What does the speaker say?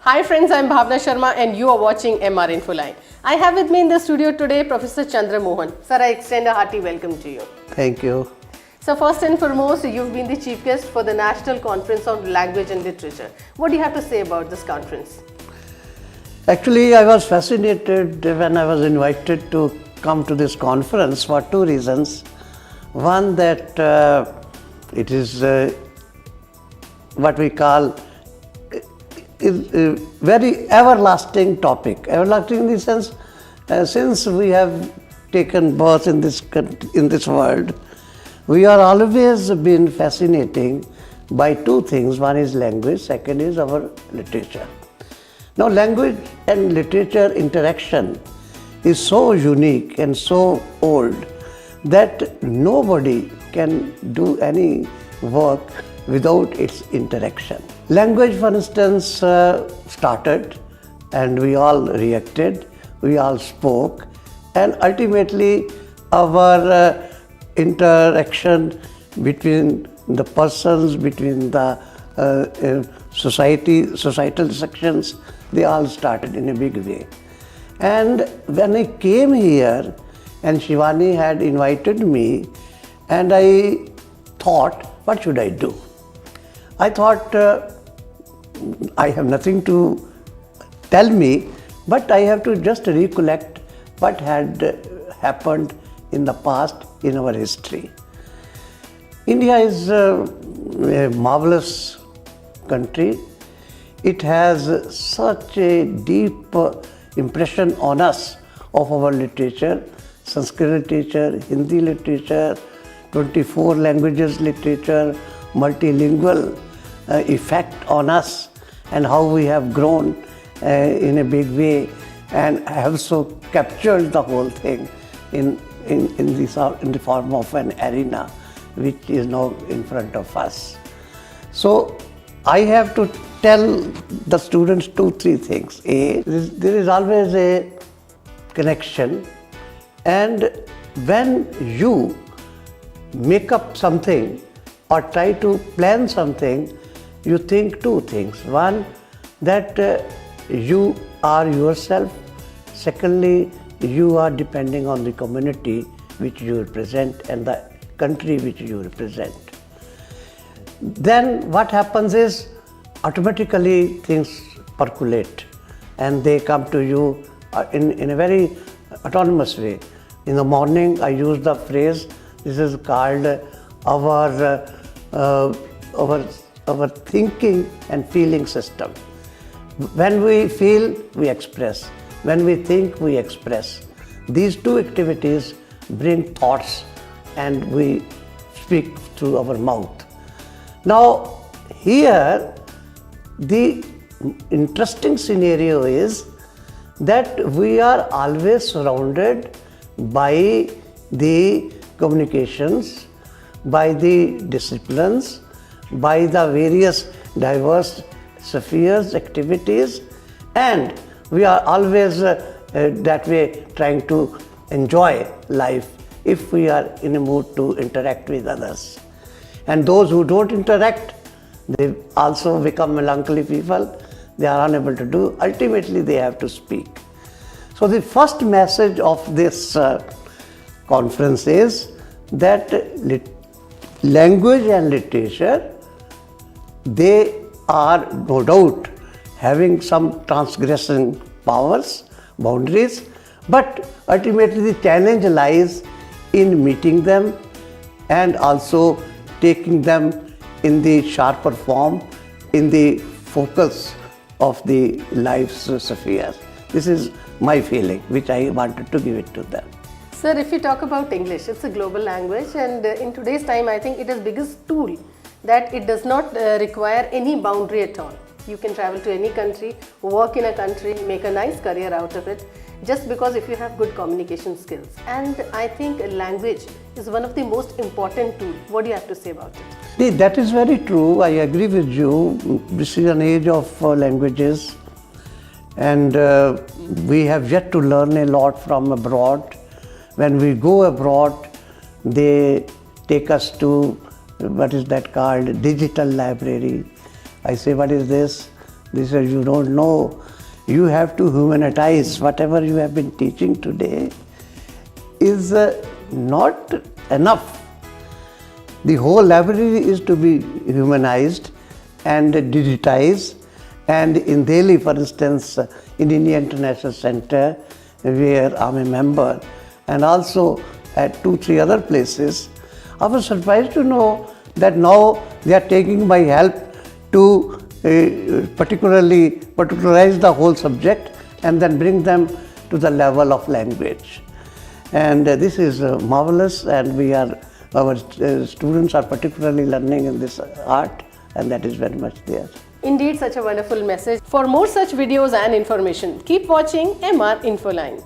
Hi friends, I am Bhavna Sharma and you are watching MR Infoline. I have with me in the studio today Professor Chandra Mohan. Sir, I extend a hearty welcome to you. Thank you. So first and foremost, you've been the chief guest for the National Conference on Language and Literature. What do you have to say about this conference? Actually, I was fascinated when I was invited to come to this conference for two reasons. One, that it is what we call a very everlasting topic. Everlasting in the sense, since we have taken birth in this world, we are always been fascinating by two things. One is language, second is our literature. Now, language and literature interaction is so unique and so old that nobody can do any work without its interaction. Language, for instance, started and we all reacted, we all spoke, and ultimately our interaction between the persons, between the societal sections, they all started in a big way. And when I came here and Shivani had invited me, and I thought, what should I do? I thought I have nothing to tell me, but I have to just recollect what had happened in the past in our history. India is a marvelous country. It has such a deep impression on us of our literature, Sanskrit literature, Hindi literature, 24 languages literature, multilingual effect on us, and how we have grown in a big way and have so captured the whole thing in the form of an arena which is now in front of us. So I have to tell the students three things. A, there is always a connection, and when you make up something or try to plan something, you think two things. One, that you are yourself. Secondly, you are depending on the community which you represent and the country which you represent. Then what happens is automatically things percolate and they come to you in a very autonomous way. In the morning I use the phrase, this is called our thinking and feeling system. When we feel, we express. When we think, we express. These two activities bring thoughts and we speak through our mouth. Now, here the interesting scenario is that we are always surrounded by the communications, by the disciplines, by the various diverse spheres, activities, and we are always that way trying to enjoy life if we are in a mood to interact with others. And those who don't interact, they also become melancholy people. They are unable to do. Ultimately, they have to speak. So the first message of this conference is that language and literature, they are no doubt having some transgressing powers, boundaries, but ultimately the challenge lies in meeting them and also taking them in the sharper form, in the focus of the life's spheres. This is my feeling, which I wanted to give it to them. Sir, if you talk about English, it's a global language, and in today's time, I think it is the biggest tool that it does not require any boundary at all. You can travel to any country, work in a country, make a nice career out of it, just because if you have good communication skills. And I think language is one of the most important tools. What do you have to say about it? That is very true. I agree with you. This is an age of languages, and we have yet to learn a lot from abroad. When we go abroad, they take us to what is that called digital library. I say, what is this? They said, you don't know, you have to humanitize. Whatever you have been teaching today is not enough. The whole library is to be humanized and digitized. And in Delhi, for instance, in India International Center, where I'm a member, and also at 2-3 other places, I was surprised to know that now they are taking my help to particularize the whole subject and then bring them to the level of language. And this is marvelous, and our students are particularly learning in this art, and that is very much there. Indeed, such a wonderful message. For more such videos and information, keep watching MR Infoline.